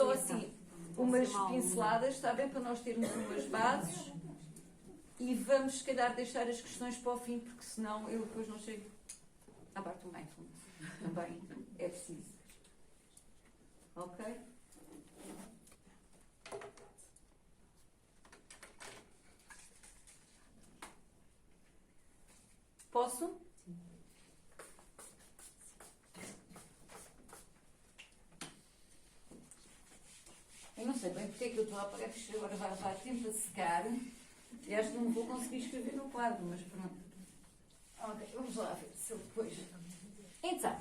só assim umas pinceladas, está bem, para nós termos umas bases, e vamos se calhar deixar as questões para o fim, porque senão eu depois não chego à parte do mindfulness. Também é preciso. Ok? Posso? Eu não sei bem porque é que eu estou a apagar, porque agora vai levar tempo a secar e acho que não vou conseguir escrever no quadro, mas pronto. Ok, vamos lá ver se eu depois. Então,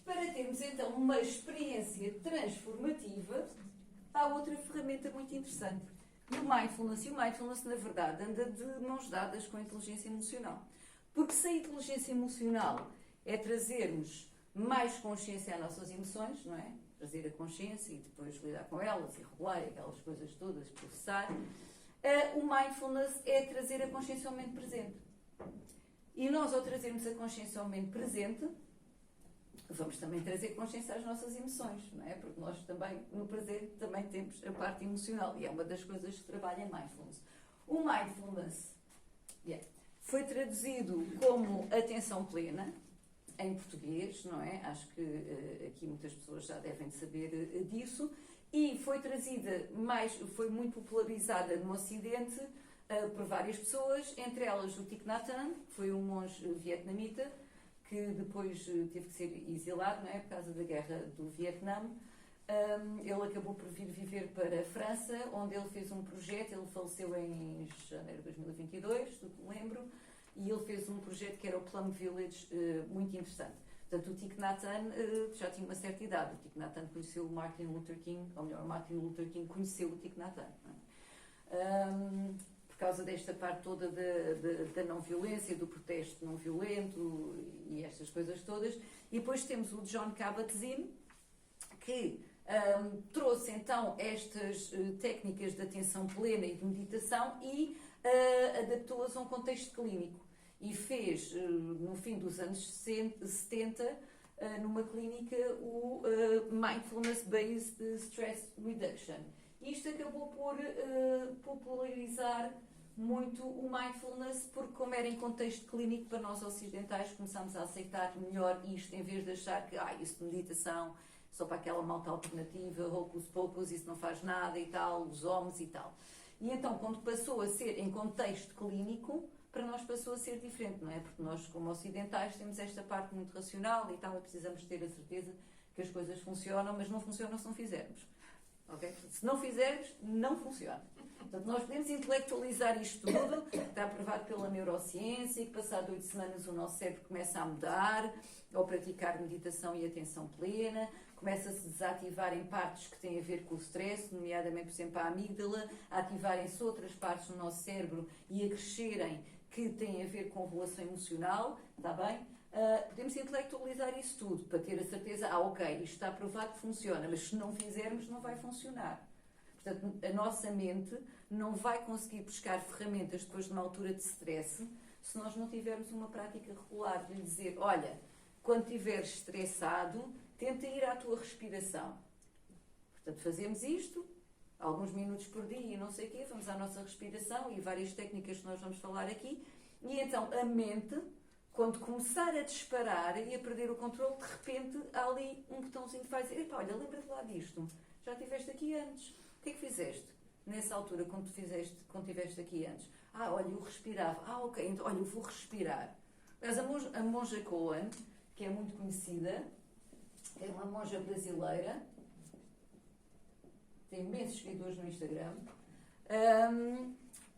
para termos então uma experiência transformativa, há outra ferramenta muito interessante. O mindfulness, na verdade, anda de mãos dadas com a inteligência emocional. Porque se a inteligência emocional é trazermos mais consciência às nossas emoções, não é? Trazer a consciência e depois lidar com elas e regular aquelas coisas todas, processar. O mindfulness é trazer a consciência ao momento presente. E nós, ao trazermos a consciência ao momento presente, vamos também trazer consciência às nossas emoções, não é? Porque nós também, no presente, também temos a parte emocional e é uma das coisas que trabalha em mindfulness. O mindfulness foi traduzido como atenção plena, em português, não é? Acho que aqui muitas pessoas já devem saber disso, e foi trazida foi muito popularizada no Ocidente por várias pessoas, entre elas o Thich Nhat Hanh, que foi um monge vietnamita, que depois teve que ser exilado, não é? Por causa da guerra do Vietnã. Ele acabou por vir viver para a França, onde ele fez um projeto. Ele faleceu em janeiro de 2022, do que me lembro, e ele fez um projeto que era o Plum Village, muito interessante. Portanto, o Thich Nhat Hanh já tinha uma certa idade. O Thich Nhat Hanh conheceu o Martin Luther King, ou melhor, Martin Luther King conheceu o Thich Nhat Hanh. Por causa desta parte toda da não-violência, do protesto não-violento e estas coisas todas. E depois temos o Jon Kabat-Zinn, que trouxe então estas técnicas de atenção plena e de meditação e adaptou-as a um contexto clínico. E fez, no fim dos anos 70, numa clínica, o Mindfulness-Based Stress Reduction. Isto acabou por popularizar muito o mindfulness, porque como era em contexto clínico, para nós ocidentais começámos a aceitar melhor isto, em vez de achar que isso de meditação, só para aquela malta alternativa, hocus pocus, isso não faz nada e tal, os homens e tal. E então, quando passou a ser em contexto clínico, para nós passou a ser diferente, não é? Porque nós, como ocidentais, temos esta parte muito racional e tal, e precisamos ter a certeza que as coisas funcionam, mas não funcionam se não fizermos. Okay? Se não fizermos, não funciona. Portanto, nós podemos intelectualizar isto tudo, está provado pela neurociência, que passado 8 semanas o nosso cérebro começa a mudar, ao praticar meditação e atenção plena, começa a se desativar em partes que têm a ver com o stress, nomeadamente, por exemplo, a amígdala, a ativarem-se outras partes do nosso cérebro e a crescerem que têm a ver com regulação emocional, está bem? Podemos intelectualizar isso tudo para ter a certeza, ok, isto está provado que funciona, mas se não fizermos não vai funcionar. Portanto, a nossa mente não vai conseguir buscar ferramentas depois de uma altura de stress se nós não tivermos uma prática regular de lhe dizer, olha, quando estiveres estressado, tenta ir à tua respiração. Portanto, fazemos isto, alguns minutos por dia e não sei o quê, vamos à nossa respiração e várias técnicas que nós vamos falar aqui, e então a mente, quando começar a disparar e a perder o controle, de repente há ali um botãozinho que faz, epá, olha, lembra-te lá disto, já estiveste aqui antes, o que é que fizeste nessa altura, quando estiveste aqui antes? Olha, eu respirava, ok, então, olha, eu vou respirar. Mas a monja Cohen, que é muito conhecida, é uma monja brasileira, tem imensos seguidores no Instagram,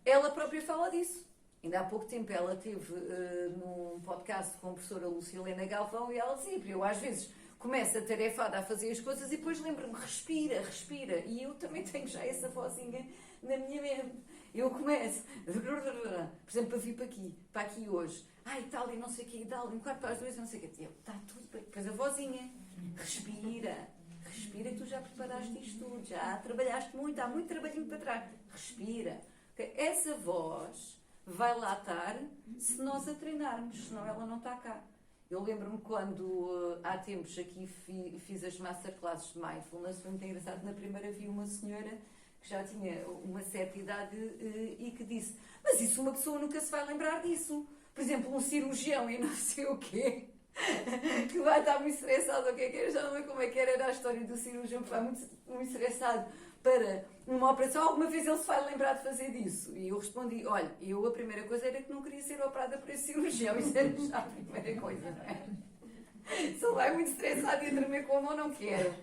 ela própria fala disso. Ainda há pouco tempo ela esteve num podcast com a professora Lucilena Galvão e ela dizia, eu às vezes começo atarefada a fazer as coisas e depois lembro-me, respira, e eu também tenho já essa vozinha na minha mente. Eu começo, por exemplo, para vir para aqui hoje, e tal, e não sei o quê, e tal, 1:45, não sei o quê, está tudo bem, depois a vozinha, respira, que tu já preparaste isto tudo, já trabalhaste muito, há muito trabalhinho para trás, respira. Essa voz vai lá estar se nós a treinarmos, senão ela não está cá. Eu lembro-me quando há tempos aqui fiz as masterclasses de mindfulness, foi muito engraçado. Na primeira vi uma senhora que já tinha uma certa idade e que disse: mas isso uma pessoa nunca se vai lembrar disso. Por exemplo, um cirurgião e não sei o quê, que vai estar muito estressado, o que era, já não lembro como é que era a história do cirurgião, que vai muito estressado para uma operação, alguma vez ele se vai lembrar de fazer disso? E eu respondi: olha, a primeira coisa era que não queria ser operada por esse cirurgião, isso era já a primeira coisa, não é? Se ele vai muito estressado e a tremer com a mão, não quero.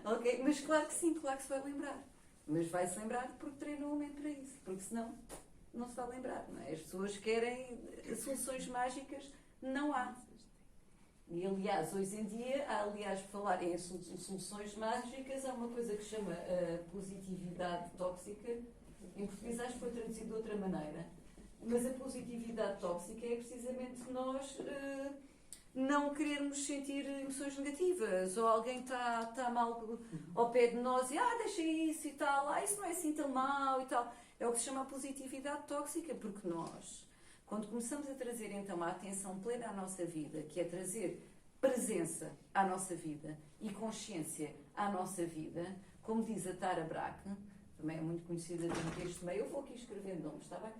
Ok? Mas claro que sim, claro que se vai lembrar. Mas vai-se lembrar porque treina um momento para isso, porque senão não se vai lembrar, não é? As pessoas querem soluções mágicas, não há. E, aliás, hoje em dia, falar em soluções mágicas, há uma coisa que se chama positividade tóxica. Em português acho que foi traduzido de outra maneira. Mas a positividade tóxica é precisamente nós não querermos sentir emoções negativas. Ou alguém está mal ao pé de nós e deixa isso e tal, isso não é assim tão mau e tal. É o que se chama a positividade tóxica, porque nós, quando começamos a trazer então a atenção plena à nossa vida, que é trazer presença à nossa vida e consciência à nossa vida, como diz a Tara Brach, também é muito conhecida dentro deste meio, eu vou aqui escrever nomes, está bem?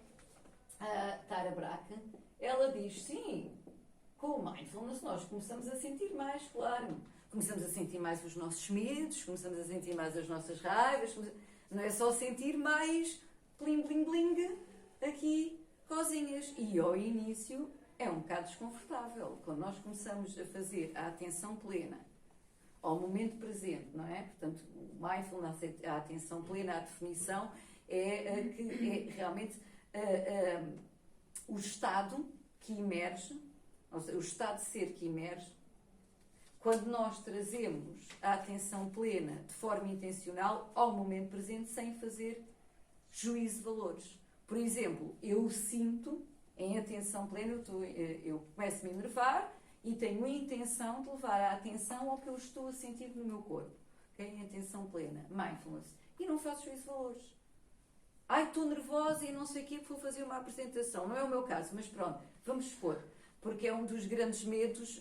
A Tara Brach, ela diz, sim, com o mindfulness nós começamos a sentir mais, claro, começamos a sentir mais os nossos medos, começamos a sentir mais as nossas raivas, não é só sentir mais bling, bling, bling, aqui, rosinhas. E ao início é um bocado desconfortável. Quando nós começamos a fazer a atenção plena ao momento presente, não é? Portanto, o mindfulness, a atenção plena, a definição, é realmente o estado que emerge, ou seja, o estado de ser que emerge, quando nós trazemos a atenção plena de forma intencional ao momento presente, sem fazer juízo de valores. Por exemplo, eu sinto em atenção plena, eu começo a me enervar e tenho a intenção de levar a atenção ao que eu estou a sentir no meu corpo. Okay? Em atenção plena, mindfulness. E não faço juízo de valores. Estou nervosa e não sei o que, vou fazer uma apresentação. Não é o meu caso, mas pronto, vamos expor. Porque é um dos grandes medos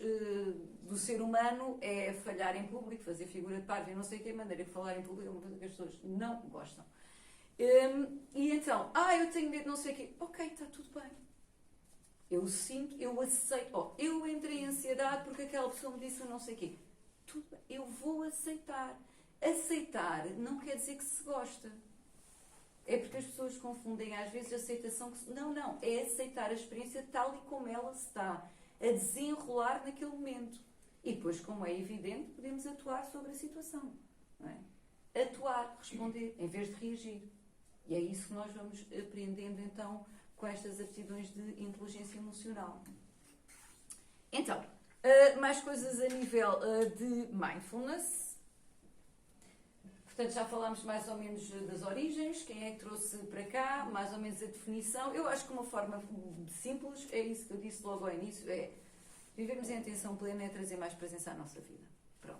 do ser humano, é falhar em público, fazer figura de parvo e não sei o que, maneira de falar em público é uma coisa que as pessoas não gostam. E então, eu tenho medo, não sei o quê. Ok, está tudo bem. Eu sinto, eu aceito. Eu entrei em ansiedade porque aquela pessoa me disse não sei o quê. Tudo bem, eu vou aceitar. Aceitar não quer dizer que se gosta. É porque as pessoas confundem às vezes aceitação com... Não. É aceitar a experiência tal e como ela está. A desenrolar naquele momento. E depois, como é evidente, podemos atuar sobre a situação. Não é? Atuar, responder, em vez de reagir. E é isso que nós vamos aprendendo, então, com estas aptidões de inteligência emocional. Então, mais coisas a nível de mindfulness. Portanto, já falámos mais ou menos das origens, quem é que trouxe para cá, mais ou menos a definição. Eu acho que uma forma simples, é isso que eu disse logo ao início, é vivermos em atenção plena, é trazer mais presença à nossa vida. Pronto.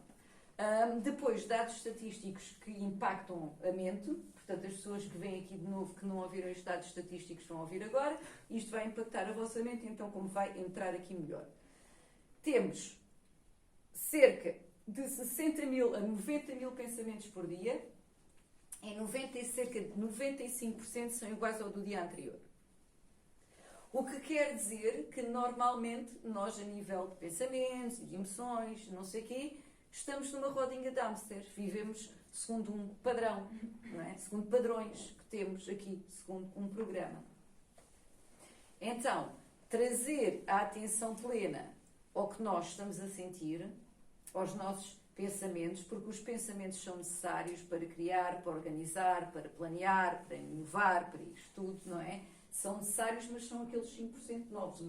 Depois, dados estatísticos que impactam a mente. Portanto, as pessoas que vêm aqui de novo, que não ouviram estes dados estatísticos, vão ouvir agora. Isto vai impactar a vossa mente, então como vai entrar aqui melhor? Temos cerca de 60 mil a 90 mil pensamentos por dia. Cerca de 95% são iguais ao do dia anterior. O que quer dizer que normalmente nós, a nível de pensamentos e de emoções, não sei o quê, estamos numa rodinha de hamster. Vivemos segundo um padrão, não é? Segundo padrões que temos aqui, segundo um programa. Então, trazer a atenção plena ao que nós estamos a sentir, aos nossos pensamentos, porque os pensamentos são necessários para criar, para organizar, para planear, para inovar, para isto tudo, não é? São necessários, mas são aqueles 5% novos.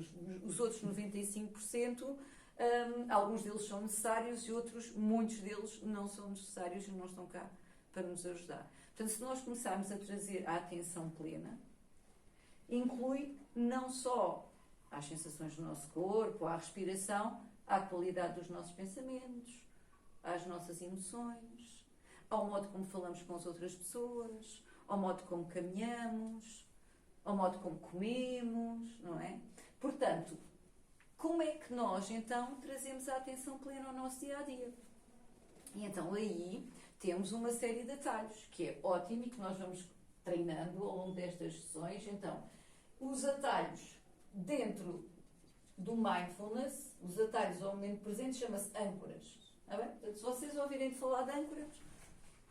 Os outros 95%, alguns deles são necessários e outros, muitos deles, não são necessários e não estão cá para nos ajudar. Portanto, se nós começarmos a trazer a atenção plena, inclui não só às sensações do nosso corpo, à respiração, à qualidade dos nossos pensamentos, às nossas emoções, ao modo como falamos com as outras pessoas, ao modo como caminhamos, ao modo como comemos, não é? Portanto, como é que nós, então, trazemos a atenção plena ao nosso dia-a-dia? E então aí temos uma série de atalhos, que é ótimo e que nós vamos treinando ao longo destas sessões. Então, os atalhos dentro do mindfulness, os atalhos ao momento presente, chama-se âncoras. Está bem? Portanto, se vocês ouvirem de falar de âncoras,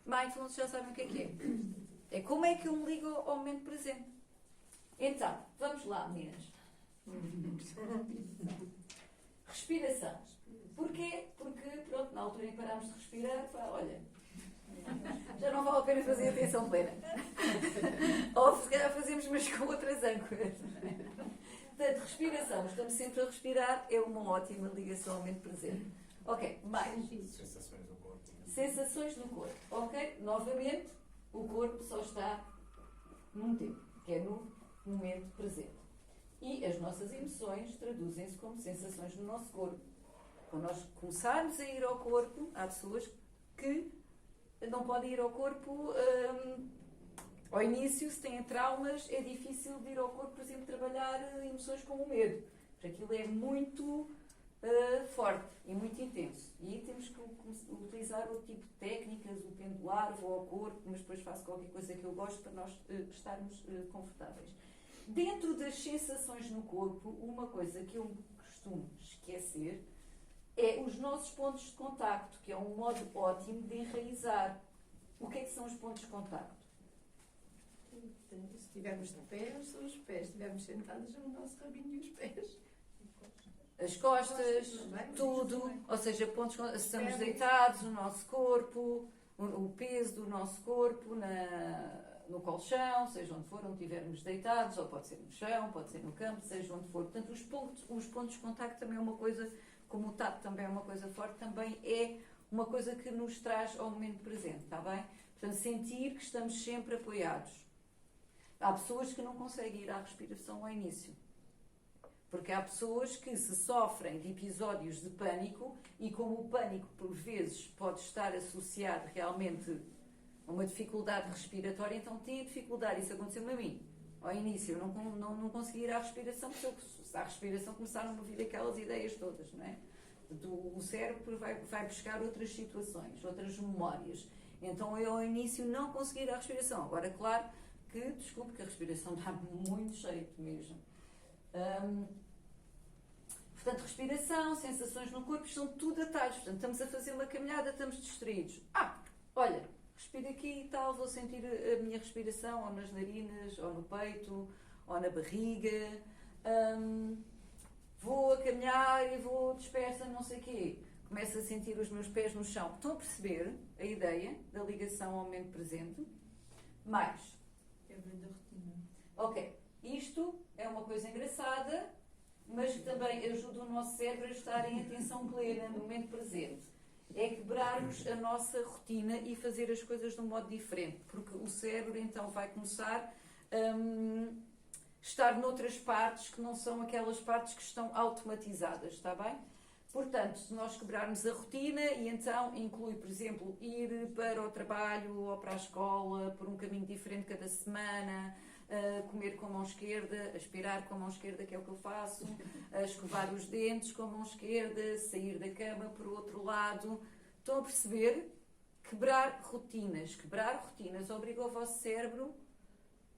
mindfulness já sabem o que é. É como é que eu me ligo ao momento presente. Então, vamos lá, meninas. Respiração. Porquê? Porque, pronto, na altura em que parámos de respirar, olha, já não vale a pena fazer atenção plena. Ou se calhar fazemos, mas com outras âncoras. Portanto, respiração. Estamos sempre a respirar, é uma ótima ligação ao momento presente. Ok, mais. Sensações no corpo. Sensações no corpo. Ok, novamente, o corpo só está num tempo, que é no momento presente. E as nossas emoções traduzem-se como sensações no nosso corpo. Quando nós começarmos a ir ao corpo, há pessoas que não podem ir ao corpo ao início, se têm traumas, é difícil de ir ao corpo, por exemplo, trabalhar emoções como o medo. Porque aquilo é muito forte e muito intenso. E aí temos que utilizar outro tipo de técnicas, o pendular, vou ao corpo, mas depois faço qualquer coisa que eu gosto para nós estarmos confortáveis. Dentro das sensações no corpo, uma coisa que eu costumo esquecer é os nossos pontos de contacto, que é um modo ótimo de enraizar. O que é que são os pontos de contacto? Se estivermos de pé, são os pés. Se estivermos sentados, é o nosso rabinho e os pés. As costas, tudo. Ou seja, pontos, se estamos deitados, o nosso corpo, o peso do nosso corpo no colchão, seja onde for, onde estivermos deitados, ou pode ser no chão, pode ser no campo, seja onde for. Portanto, os pontos de contacto também é uma coisa, como o tato também é uma coisa forte, também é uma coisa que nos traz ao momento presente, está bem? Portanto, sentir que estamos sempre apoiados. Há pessoas que não conseguem ir à respiração ao início. Porque há pessoas que se sofrem de episódios de pânico e como o pânico, por vezes, pode estar associado realmente a uma dificuldade respiratória, então têm dificuldade. Isso aconteceu-me a mim. Ao início, eu não consegui ir à respiração, porque à respiração começaram a vir aquelas ideias todas, não é? O cérebro vai buscar outras situações, outras memórias. Então eu ao início não consegui ir à respiração. Agora, claro que, desculpe, que a respiração dá muito jeito mesmo. Portanto, respiração, sensações no corpo, são tudo atalhos. Portanto, estamos a fazer uma caminhada, estamos distraídos. Olha, respiro aqui e tal, vou sentir a minha respiração ou nas narinas, ou no peito, ou na barriga. Vou a caminhar e vou dispersa, não sei o quê. Começo a sentir os meus pés no chão. Estão a perceber a ideia da ligação ao momento presente? Mais. Quebra da rotina. Ok. Isto é uma coisa engraçada, mas que também ajuda o nosso cérebro a estar em atenção plena no momento presente. É quebrarmos a nossa rotina e fazer as coisas de um modo diferente. Porque o cérebro então vai começar estar noutras partes que não são aquelas partes que estão automatizadas, está bem? Portanto, se nós quebrarmos a rotina, e então inclui, por exemplo, ir para o trabalho ou para a escola por um caminho diferente cada semana, comer com a mão esquerda, aspirar com a mão esquerda, que é o que eu faço, escovar os dentes com a mão esquerda, sair da cama por outro lado. Estão a perceber? Quebrar rotinas. Quebrar rotinas obriga o vosso cérebro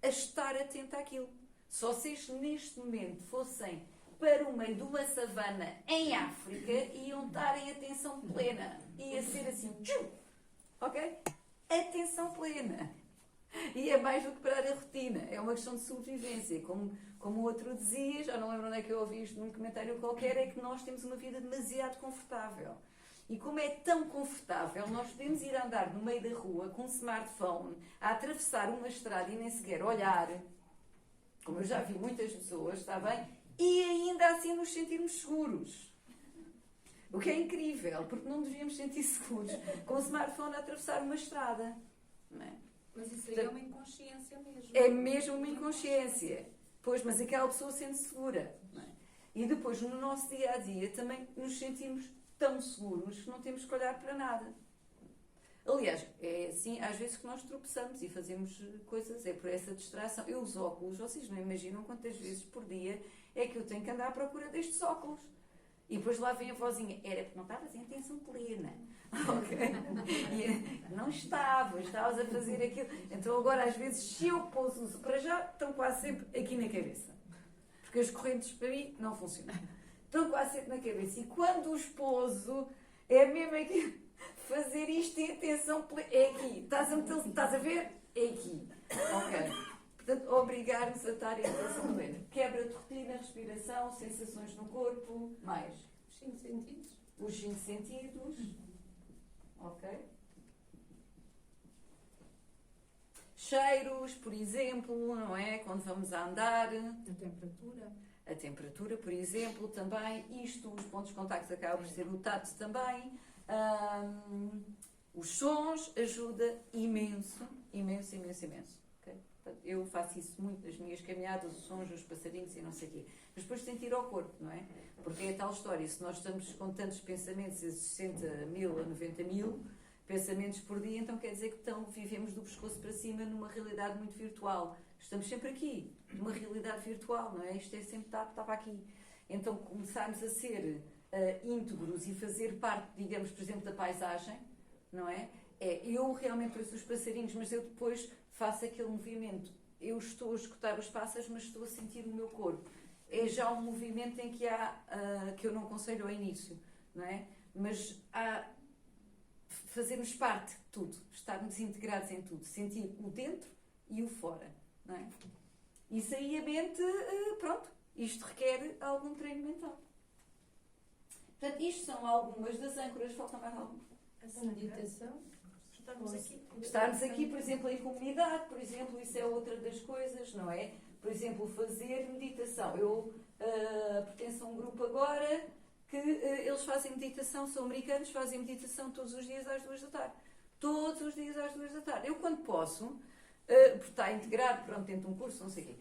a estar atento àquilo. Se vocês neste momento fossem para o meio de uma savana em África, iam estar em atenção plena. Ia ser assim, tchum, ok? Atenção plena. E é mais do que parar a rotina. É uma questão de sobrevivência. Como o outro dizia, já não lembro onde é que eu ouvi isto num comentário qualquer, é que nós temos uma vida demasiado confortável. E como é tão confortável, nós podemos ir andar no meio da rua com um smartphone, a atravessar uma estrada e nem sequer olhar, como eu já vi muitas pessoas, está bem? E ainda assim nos sentirmos seguros. O que é incrível, porque não devíamos sentir seguros com o smartphone a atravessar uma estrada. Não é? Mas isso aí é uma inconsciência mesmo. É mesmo uma inconsciência. Pois, mas aquela pessoa sente segura. Não é? E depois, no nosso dia-a-dia, também nos sentimos tão seguros que não temos que olhar para nada. Aliás, é assim, às vezes que nós tropeçamos e fazemos coisas, é por essa distração. Eu uso óculos, vocês não imaginam quantas vezes por dia é que eu tenho que andar à procura destes óculos. E depois lá vem a vozinha, era porque não estavas em atenção plena. Ok? E não estavas a fazer aquilo. Então agora às vezes se eu pouso para já, estão quase sempre aqui na cabeça. Porque as correntes para mim não funcionam. Estão quase sempre na cabeça. E quando os pouso, é mesmo aqui, fazer isto em atenção plena. É aqui. Estás a ver? É aqui. Ok? Portanto, obrigar-nos a estar em atenção plena. Quebra de rotina, respiração, sensações no corpo, mais. Os 5 sentidos. Os 5 sentidos. Ok? Cheiros, por exemplo, não é? Quando vamos a andar. A temperatura. A temperatura, por exemplo, também. Isto, os pontos de contacto acabam por ser o tato também. Os sons ajuda imenso, imenso, imenso, imenso. Okay? Portanto, eu faço isso muito nas minhas caminhadas, os sons, os passarinhos e não sei o quê. Mas depois sentir ao corpo, não é? Porque é a tal história, se nós estamos com tantos pensamentos, 60 mil a 90 mil pensamentos por dia, então quer dizer que vivemos do pescoço para cima numa realidade muito virtual. Estamos sempre aqui, numa realidade virtual, não é? Isto é sempre estava aqui. Então começarmos a ser íntegros e fazer parte, digamos, por exemplo, da paisagem, não é? Eu realmente ouço os passarinhos, mas eu depois faço aquele movimento. Eu estou a escutar os pássaros, mas estou a sentir o meu corpo. É já um movimento em que que eu não aconselho ao início, não é? Mas há fazermos parte de tudo, estarmos integrados em tudo, sentir o dentro e o fora, não é? Isso aí a mente, pronto, isto requer algum treino mental. Portanto, isto são algumas das âncoras, falta mais alguma? A meditação. Estarmos aqui, por exemplo, em comunidade, por exemplo, isso é outra das coisas, não é? Por exemplo, fazer meditação. Eu pertenço a um grupo agora que eles fazem meditação, são americanos, fazem meditação todos os dias às 2 da tarde. Todos os dias às 2 da tarde. Eu, quando posso, porque está integrado, pronto, dentro de um curso, não sei o quê,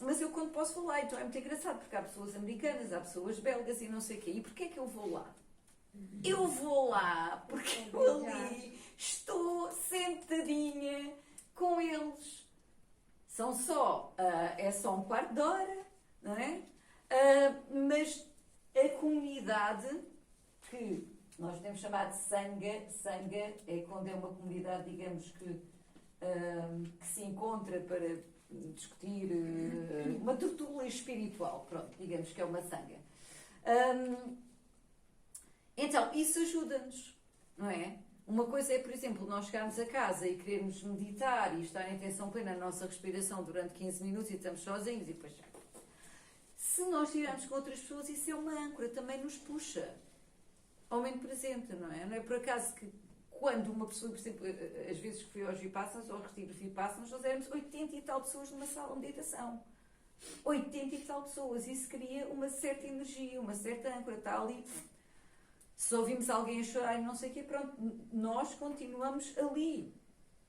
mas eu, quando posso, vou lá. Então é muito engraçado, porque há pessoas americanas, há pessoas belgas e não sei o quê. E porquê é que eu vou lá? Eu vou lá porque eu ali estou sentadinha com eles. É só um quarto de hora, não é? Mas a comunidade, que nós podemos chamar de sanga é quando é uma comunidade, digamos, que se encontra para discutir uma tertúlia espiritual, pronto, digamos que é uma sanga. Então, isso ajuda-nos, não é? Uma coisa é, por exemplo, nós chegarmos a casa e queremos meditar e estar em atenção plena na nossa respiração durante 15 minutos e estamos sozinhos e depois já. Se nós estivermos com outras pessoas, isso é uma âncora, também nos puxa ao momento presente, não é? Não é por acaso que quando uma pessoa, por exemplo, às vezes que fui aos Vipassanas, ao retiro Vipassanas, nós éramos 80 e tal pessoas numa sala de meditação. 80 e tal pessoas. Isso cria uma certa energia, uma certa âncora. Está ali. Se ouvimos alguém a chorar e não sei o quê, pronto, nós continuamos ali,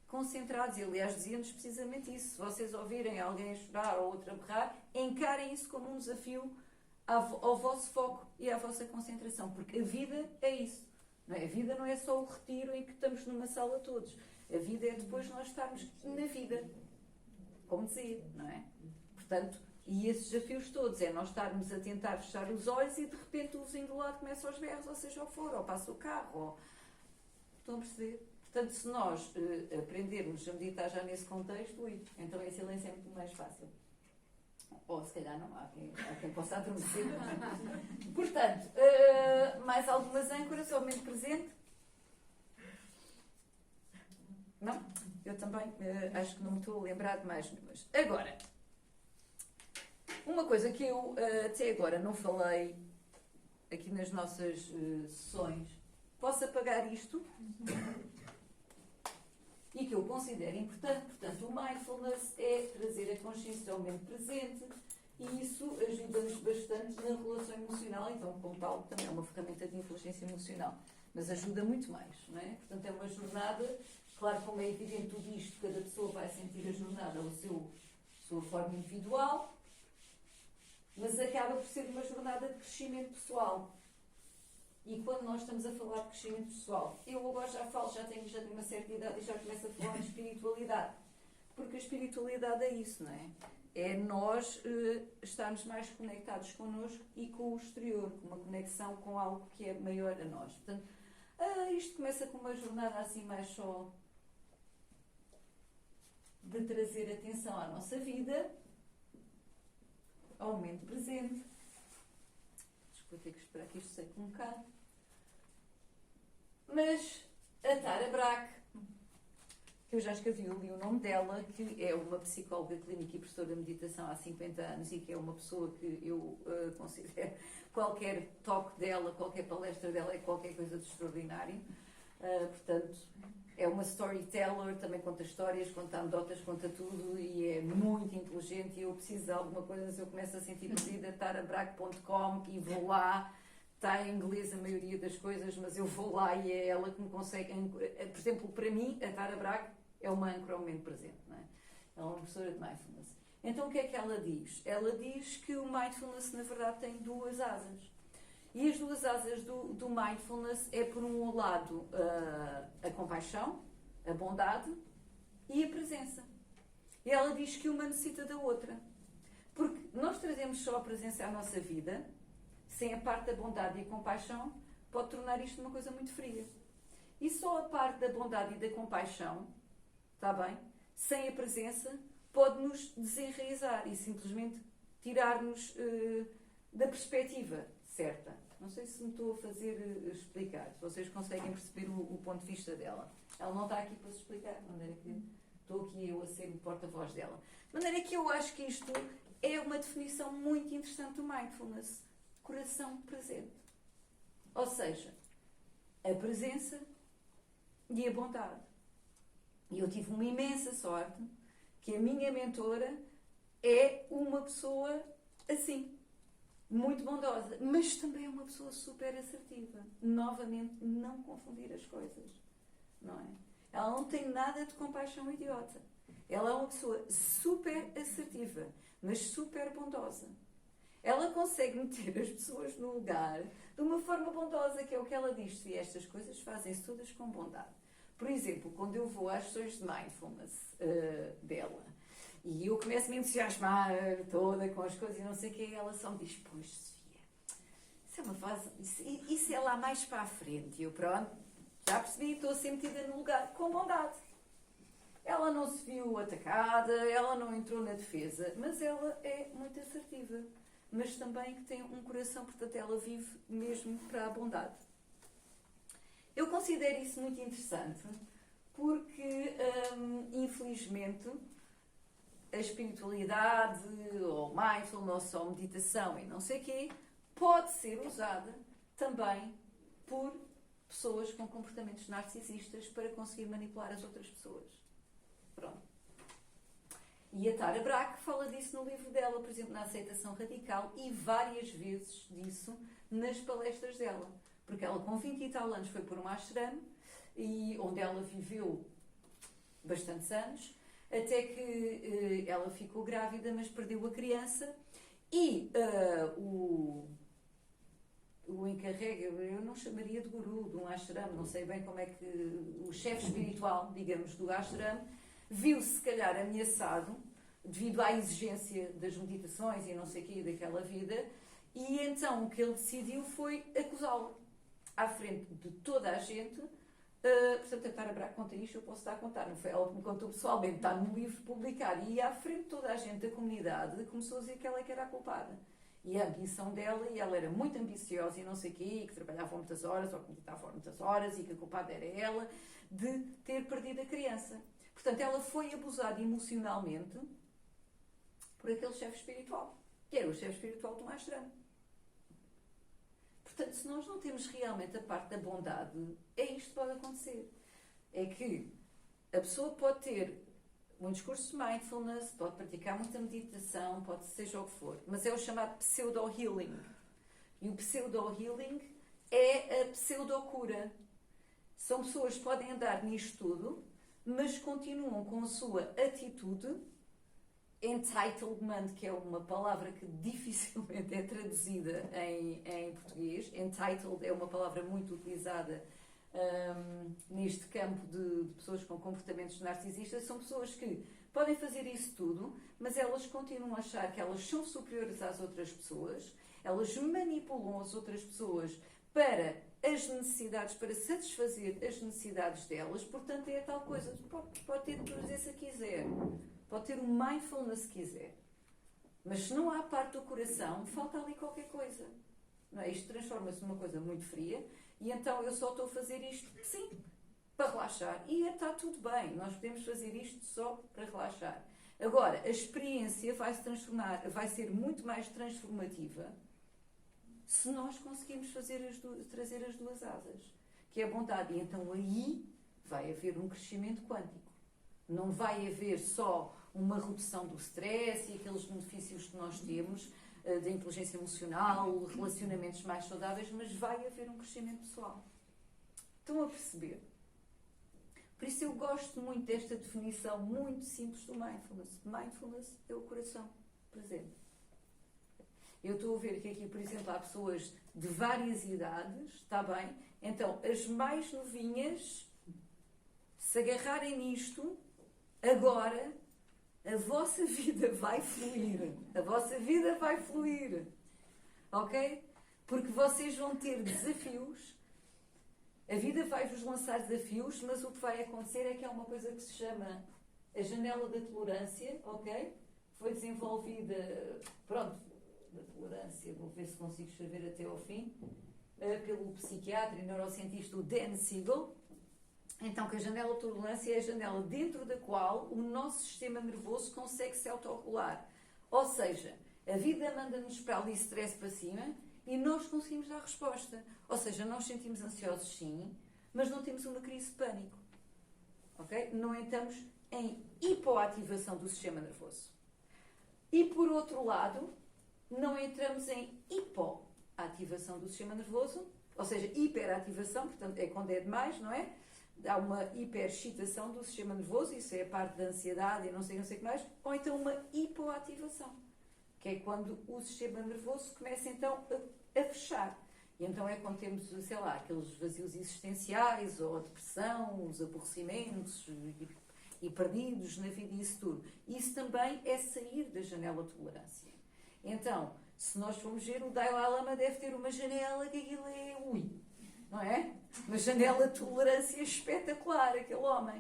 concentrados. E, aliás, dizia-nos precisamente isso. Se vocês ouvirem alguém a chorar ou outro a berrar, encarem isso como um desafio ao vosso foco e à vossa concentração. Porque a vida é isso. Não é? A vida não é só o retiro em que estamos numa sala todos. A vida é depois nós estarmos na vida. Como dizia, não é? Portanto, e esses desafios todos é nós estarmos a tentar fechar os olhos e de repente o vizinho do lado começa aos berros, ou seja, ou for, ou passa o carro, ou... Estão a perceber? Portanto, se nós aprendermos a meditar já nesse contexto, então em silêncio é muito mais fácil. Ou se calhar não, há quem possa adormecer. Portanto, mais algumas âncoras ao momento presente? Não? Eu também acho que não me estou a lembrar de mais nenhumas. Agora, uma coisa que eu até agora não falei aqui nas nossas sessões, posso apagar isto? E que eu considero importante. Portanto, o mindfulness é trazer a consciência ao momento presente e isso ajuda-nos bastante na relação emocional. Então, como tal, também é uma ferramenta de inteligência emocional. Mas ajuda muito mais, não é? Portanto, é uma jornada, claro, como é evidente tudo isto, cada pessoa vai sentir a jornada a sua forma individual, mas acaba por ser uma jornada de crescimento pessoal. E quando nós estamos a falar de crescimento pessoal, eu agora já tenho uma certa idade e já começo a falar de espiritualidade. Porque a espiritualidade é isso, não é? É nós estarmos mais conectados connosco e com o exterior, com uma conexão com algo que é maior a nós. Portanto, isto começa com uma jornada assim mais só de trazer atenção à nossa vida, ao momento presente. Vou ter que esperar que isto seque um bocado. Mas a Tara Brach, que eu já escrevi ali o nome dela, que é uma psicóloga clínica e professora de meditação há 50 anos e que é uma pessoa que eu considero qualquer toque dela, qualquer palestra dela é qualquer coisa de extraordinário. Portanto, é uma storyteller, também conta histórias, conta anedotas, conta tudo e é muito inteligente e eu preciso de alguma coisa, se eu começo a sentir perdida, tarabrach.com e vou lá. Está em inglês a maioria das coisas, mas eu vou lá e é ela que me consegue... Por exemplo, para mim, a Tara Brach é uma âncora ao momento presente, não é? Ela é uma professora de Mindfulness. Então, o que é que ela diz? Ela diz que o Mindfulness, na verdade, tem duas asas. E as duas asas do Mindfulness é, por um lado, a compaixão, a bondade e a presença. E ela diz que uma necessita da outra. Porque nós trazemos só a presença à nossa vida, sem a parte da bondade e a compaixão, pode tornar isto uma coisa muito fria. E só a parte da bondade e da compaixão, está bem? Sem a presença, pode-nos desenraizar e simplesmente tirar-nos da perspectiva certa. Não sei se me estou a fazer explicar, se vocês conseguem perceber o ponto de vista dela. Ela não está aqui para se explicar, de maneira que estou aqui eu a ser o porta-voz dela. De maneira que eu acho que isto é uma definição muito interessante do Mindfulness. Coração presente. Ou seja, a presença e a bondade. E eu tive uma imensa sorte que a minha mentora é uma pessoa assim, muito bondosa, mas também é uma pessoa super assertiva. Novamente, não confundir as coisas, não é? Ela não tem nada de compaixão idiota. Ela é uma pessoa super assertiva, mas super bondosa. Ela consegue meter as pessoas no lugar de uma forma bondosa, que é o que ela diz. Se estas coisas fazem-se todas com bondade. Por exemplo, quando eu vou às sessões de Mindfulness dela, e eu começo a me entusiasmar toda com as coisas e não sei o que, ela só me diz, pois, Sofia, isso é uma fase, isso é lá mais para a frente. E eu, pronto, já percebi, estou a ser metida no lugar com bondade. Ela não se viu atacada, ela não entrou na defesa, mas ela é muito assertiva. Mas também que tem um coração, portanto ela vive mesmo para a bondade. Eu considero isso muito interessante, porque, infelizmente, a espiritualidade, ou mindfulness, ou meditação e não sei o quê, pode ser usada também por pessoas com comportamentos narcisistas para conseguir manipular as outras pessoas. Pronto. E a Tara Brach fala disso no livro dela, por exemplo, na Aceitação Radical, e várias vezes disso nas palestras dela. Porque ela, com 20 e tal anos, foi por um ashram, e onde ela viveu bastantes anos, até que ela ficou grávida, mas perdeu a criança, e o encarrega, eu não chamaria de guru, de um ashram, não sei bem como é que, o chefe espiritual, digamos, do ashram, viu-se, se calhar, ameaçado, devido à exigência das meditações e não sei o que, daquela vida, e então o que ele decidiu foi acusá-lo, à frente de toda a gente. Portanto, a Tara Brach conta isto, eu posso estar a contar, não foi ela que me contou pessoalmente, está no livro publicado, e à frente de toda a gente da comunidade começou a dizer que ela é que era a culpada. E a ambição dela, e ela era muito ambiciosa e não sei o quê, e que trabalhava muitas horas, ou que meditava muitas horas, e que a culpada era ela, de ter perdido a criança. Portanto, ela foi abusada emocionalmente por aquele chefe espiritual, que era o chefe espiritual do ashram. Portanto, se nós não temos realmente a parte da bondade, é isto que pode acontecer. É que a pessoa pode ter um discurso de mindfulness, pode praticar muita meditação, pode seja o que for, mas é o chamado pseudo-healing. E o pseudo-healing é a pseudo-cura. São pessoas que podem andar nisto tudo, mas continuam com a sua atitude, entitlement, que é uma palavra que dificilmente é traduzida em português. Entitled é uma palavra muito utilizada neste campo de pessoas com comportamentos narcisistas, são pessoas que podem fazer isso tudo, mas elas continuam a achar que elas são superiores às outras pessoas, elas manipulam as outras pessoas para as necessidades, para satisfazer as necessidades delas, portanto é a tal coisa, pode ter tudo se quiser, pode ter o mindfulness se quiser, mas se não há parte do coração, falta ali qualquer coisa. Não é? Isto transforma-se numa coisa muito fria e então eu só estou a fazer isto, sim, para relaxar. E está tudo bem, nós podemos fazer isto só para relaxar. Agora, a experiência vai se transformar, vai ser muito mais transformativa se nós conseguirmos trazer as duas asas, que é a bondade. E então aí vai haver um crescimento quântico. Não vai haver só uma redução do stress e aqueles benefícios que nós temos, da inteligência emocional, relacionamentos mais saudáveis, mas vai haver um crescimento pessoal. Estão a perceber? Por isso eu gosto muito desta definição muito simples do mindfulness. Mindfulness é o coração presente. Eu estou a ver que aqui, por exemplo, há pessoas de várias idades, está bem? Então, as mais novinhas, se agarrarem nisto, agora, a vossa vida vai fluir. A vossa vida vai fluir. Ok? Porque vocês vão ter desafios. A vida vai-vos lançar desafios, mas o que vai acontecer é que há uma coisa que se chama a janela da tolerância, ok? Foi desenvolvida, pronto, da tolerância, vou ver se consigo escrever até ao fim, pelo psiquiatra e neurocientista Dan Siegel. Então, que a janela de tolerância é a janela dentro da qual o nosso sistema nervoso consegue se autorregular. Ou seja, a vida manda-nos para ali stress para cima e nós conseguimos dar resposta. Ou seja, nós sentimos ansiosos sim, mas não temos uma crise de pânico. Ok? Não entramos em hipoativação do sistema nervoso. E por outro lado, não entramos em hipoativação do sistema nervoso, ou seja, hiperativação, portanto é quando é demais, não é? Há uma hiperexcitação do sistema nervoso, isso é a parte da ansiedade e não sei o que mais, ou então uma hipoativação, que é quando o sistema nervoso começa então a fechar. E então é quando temos, sei lá, aqueles vazios existenciais, ou a depressão, os aborrecimentos e perdidos na vida e isso tudo. Isso também é sair da janela de tolerância. Então, se nós formos ver, o Dalai Lama deve ter uma janela que aquilo é não é? Uma janela de tolerância espetacular, aquele homem.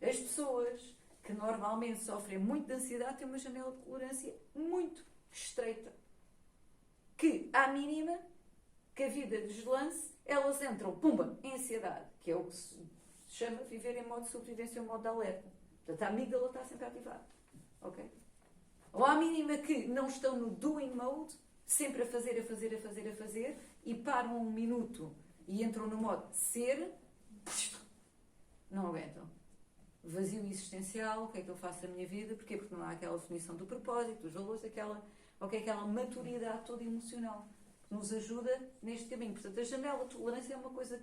As pessoas que normalmente sofrem muito de ansiedade têm uma janela de tolerância muito estreita. Que, à mínima que a vida deslance, elas entram, pumba, em ansiedade, que é o que se chama viver em modo de sobrevivência ou modo de alerta. Portanto, a amígdala está sempre ativada. Ok? Ou à mínima que não estão no doing mode, sempre a fazer, e param um minuto e entram no modo ser, não aguentam. Vazio existencial, o que é que eu faço na minha vida? Porquê? Porque não há aquela definição do propósito, dos valores, aquela maturidade toda emocional que nos ajuda neste caminho. Portanto, a janela de tolerância é uma coisa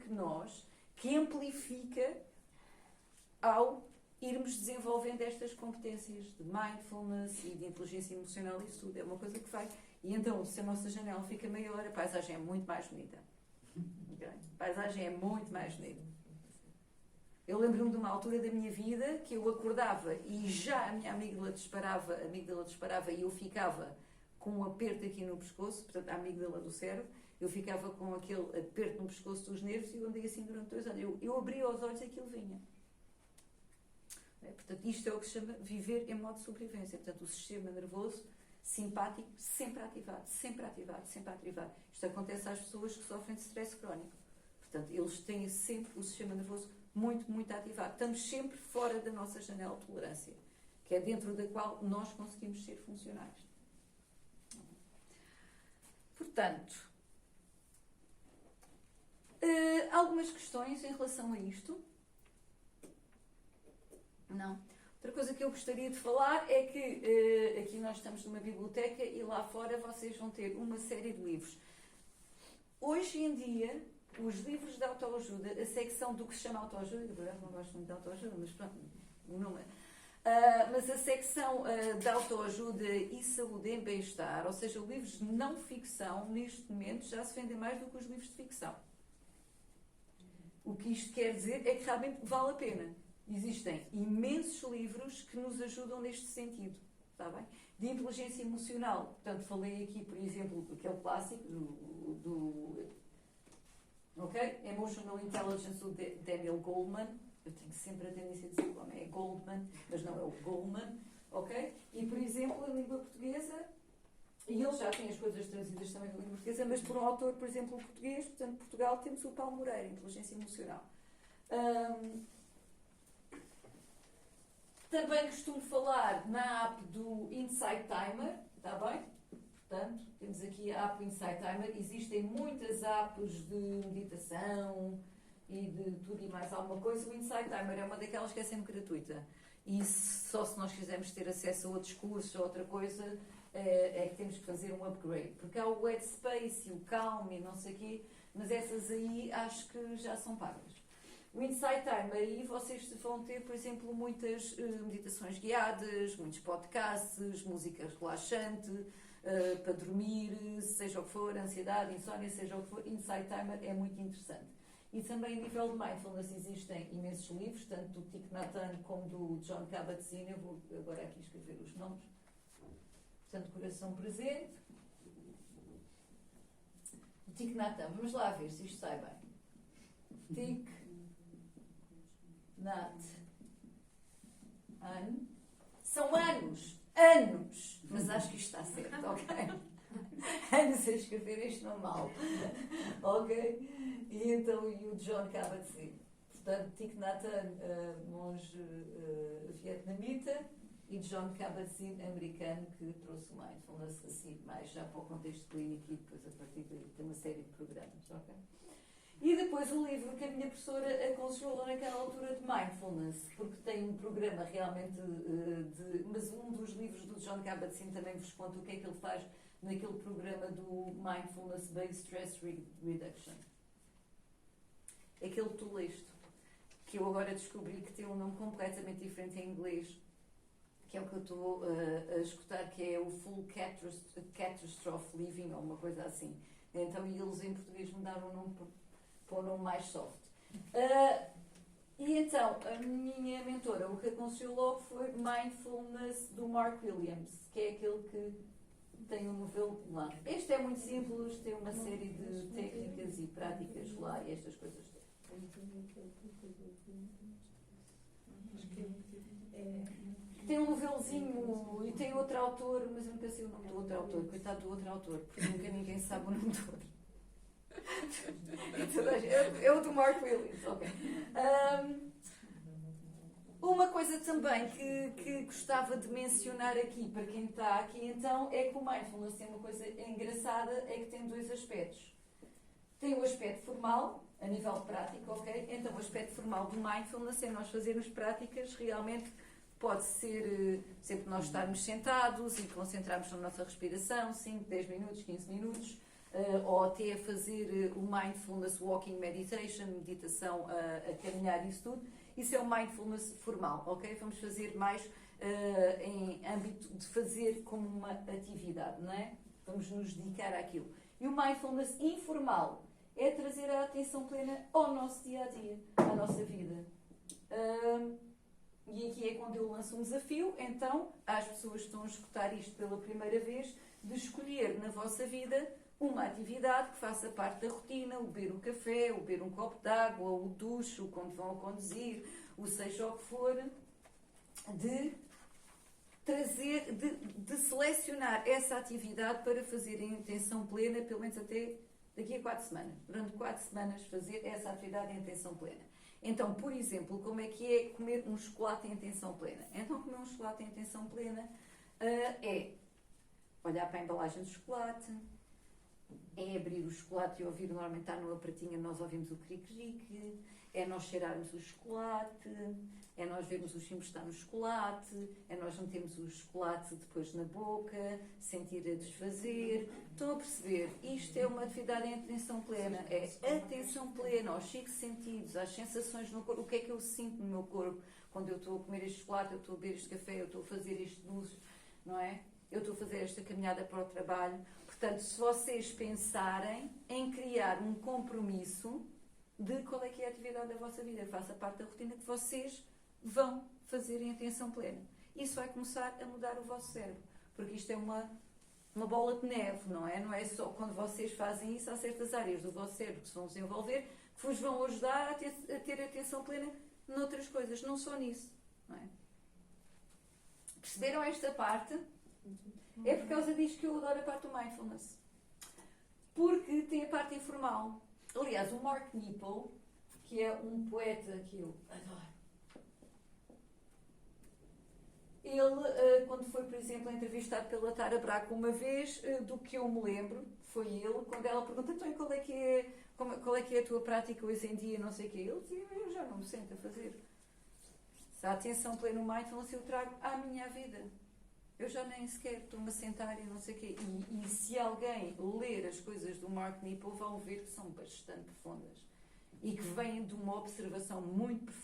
que amplifica ao irmos desenvolvendo estas competências de mindfulness e de inteligência emocional, isso tudo é uma coisa que vai. E então, se a nossa janela fica maior, a paisagem é muito mais bonita. Okay? A paisagem é muito mais bonita. Eu lembro-me de uma altura da minha vida que eu acordava e já a minha amígdala disparava e eu ficava com um aperto aqui no pescoço, portanto, a amígdala do cérebro, eu ficava com aquele aperto no pescoço dos nervos e eu andei assim durante 2 anos. Eu abria os olhos e aquilo vinha. Portanto, isto é o que se chama viver em modo de sobrevivência. Portanto, o sistema nervoso simpático sempre ativado. Isto acontece às pessoas que sofrem de stress crónico. Portanto, eles têm sempre o sistema nervoso muito, muito ativado. Estamos sempre fora da nossa janela de tolerância, que é dentro da qual nós conseguimos ser funcionais. Portanto, algumas questões em relação a isto? Não. Outra coisa que eu gostaria de falar é que aqui nós estamos numa biblioteca e lá fora vocês vão ter uma série de livros. Hoje em dia, os livros de autoajuda, a secção do que se chama autoajuda, de verdade não gosto muito de autoajuda, mas pronto, não é. Mas a secção de autoajuda e saúde em bem-estar, ou seja, livros de não ficção, neste momento já se vendem mais do que os livros de ficção. O que isto quer dizer é que realmente vale a pena. Existem imensos livros que nos ajudam neste sentido, está bem? De inteligência emocional. Portanto, falei aqui, por exemplo, aquele clássico Emotional Intelligence do Daniel Goleman. Eu tenho sempre a tendência de dizer como é Goldman, mas não é o Goleman, ok? E, por exemplo, a língua portuguesa, e ele já tem as coisas traduzidas também para a língua portuguesa, mas por um autor, por exemplo, português, portanto, de Portugal, temos o Paulo Moreira, Inteligência Emocional. Também costumo falar na app do Insight Timer, está bem? Portanto, temos aqui a app Insight Timer. Existem muitas apps de meditação e de tudo e mais alguma coisa. O Insight Timer é uma daquelas que é sempre gratuita. E só se nós quisermos ter acesso a outros cursos ou outra coisa, é que temos que fazer um upgrade. Porque há o Headspace e o Calm e não sei o quê, mas essas aí acho que já são pagas. O Insight Timer, aí vocês vão ter, por exemplo, muitas meditações guiadas, muitos podcasts, música relaxante, para dormir, seja o que for, ansiedade, insónia, seja o que for. Insight Timer é muito interessante. E também a nível de mindfulness existem imensos livros, tanto do Thich Nhat Hanh como do Jon Kabat-Zinn. Eu vou agora aqui escrever os nomes. Portanto, coração presente. O Thich Nhat Hanh, vamos lá ver se isto sai bem. Thich Nhat Hanh. São anos, mas acho que isto está certo, ok? Anos a escrever este nome mal, ok? E então, e o Jon Kabat-Zinn. Portanto, Thich Nhat Hanh, monge vietnamita, e Jon Kabat-Zinn, americano, que trouxe o mindfulness assim, mais já para o contexto clínico e depois a partir daí tem uma série de programas, ok? E depois o livro que a minha professora aconselhou naquela altura de mindfulness, porque tem um programa realmente mas um dos livros do Jon Kabat-Zinn também vos conta o que é que ele faz naquele programa do Mindfulness Based Stress Reduction. Aquele que tu leste, que eu agora descobri que tem um nome completamente diferente em inglês, que é o que eu estou a escutar, que é o Full Catastrophe Living, ou uma coisa assim. Então, eles em português mudaram o nome para um nome mais soft. E então, a minha mentora, o que aconselhou logo foi Mindfulness do Mark Williams, que é aquele que tem um novelo lá. Este é muito simples, tem uma série de técnicas e práticas lá e estas coisas todas. Tem um novelozinho e tem outro autor, mas eu nunca sei o nome do outro autor. Coitado do outro autor, porque nunca ninguém sabe o nome do outro. É o do Mark Williams, ok. Uma coisa também que gostava de mencionar aqui, para quem está aqui então, é que o mindfulness tem uma coisa engraçada, é que tem dois aspectos. Tem o aspecto formal, a nível prático, ok? Então o aspecto formal do mindfulness é nós fazermos práticas realmente. Pode ser sempre nós estarmos sentados e concentrarmos na nossa respiração, 5, 10 minutos, 15 minutos, ou até a fazer o Mindfulness Walking Meditation, meditação a caminhar, isso tudo. Isso é o Mindfulness formal, ok? Vamos fazer mais em âmbito de fazer como uma atividade, não é? Vamos nos dedicar àquilo. E o Mindfulness informal é trazer a atenção plena ao nosso dia-a-dia, à nossa vida. E aqui é quando eu lanço um desafio, então, às pessoas que estão a escutar isto pela primeira vez, de escolher na vossa vida uma atividade que faça parte da rotina, o beber um café, o beber um copo de água, o duche, o quando vão a conduzir, o seja o que for, de trazer, de selecionar essa atividade para fazer em intenção plena, pelo menos até daqui a 4 semanas. Durante 4 semanas fazer essa atividade em intenção plena. Então, por exemplo, como é que é comer um chocolate em intenção plena? Então, comer um chocolate em intenção plena é olhar para a embalagem do chocolate, é abrir o chocolate e ouvir, normalmente está numa pratinha, nós ouvimos o cric-cric, é nós cheirarmos o chocolate, é nós vermos os símbolos que está no chocolate, é nós metermos o chocolate depois na boca, sentir a desfazer. Estão a perceber? Isto é uma atividade em atenção plena. É atenção plena aos 5 sentidos, às sensações no corpo. O que é que eu sinto no meu corpo quando eu estou a comer este chocolate, eu estou a beber este café, eu estou a fazer este doce, não é? Eu estou a fazer esta caminhada para o trabalho. Portanto, se vocês pensarem em criar um compromisso de qual é que é a atividade da vossa vida, faça parte da rotina que vocês vão fazer em atenção plena. Isso vai começar a mudar o vosso cérebro, porque isto é uma bola de neve, não é? Não é só quando vocês fazem isso, há certas áreas do vosso cérebro que se vão desenvolver, que vos vão ajudar a ter atenção plena noutras coisas, não só nisso, não é? Perceberam esta parte? É por causa disto que eu adoro a parte do mindfulness. Porque tem a parte informal. Aliás, o Mark Nepo, que é um poeta que eu adoro, ele, quando foi, por exemplo, entrevistado pela Tara Brach uma vez, do que eu me lembro, foi ele, quando ela pergunta, então, qual é que é a tua prática hoje em dia, não sei o quê, ele dizia, eu já não me sento a fazer. Se a atenção plena no mindfulness eu trago à minha vida. Eu já nem sequer estou-me a sentar e não sei o quê. E se alguém ler as coisas do Mark Nepo, vão ver que são bastante profundas. E que vêm de uma observação muito profunda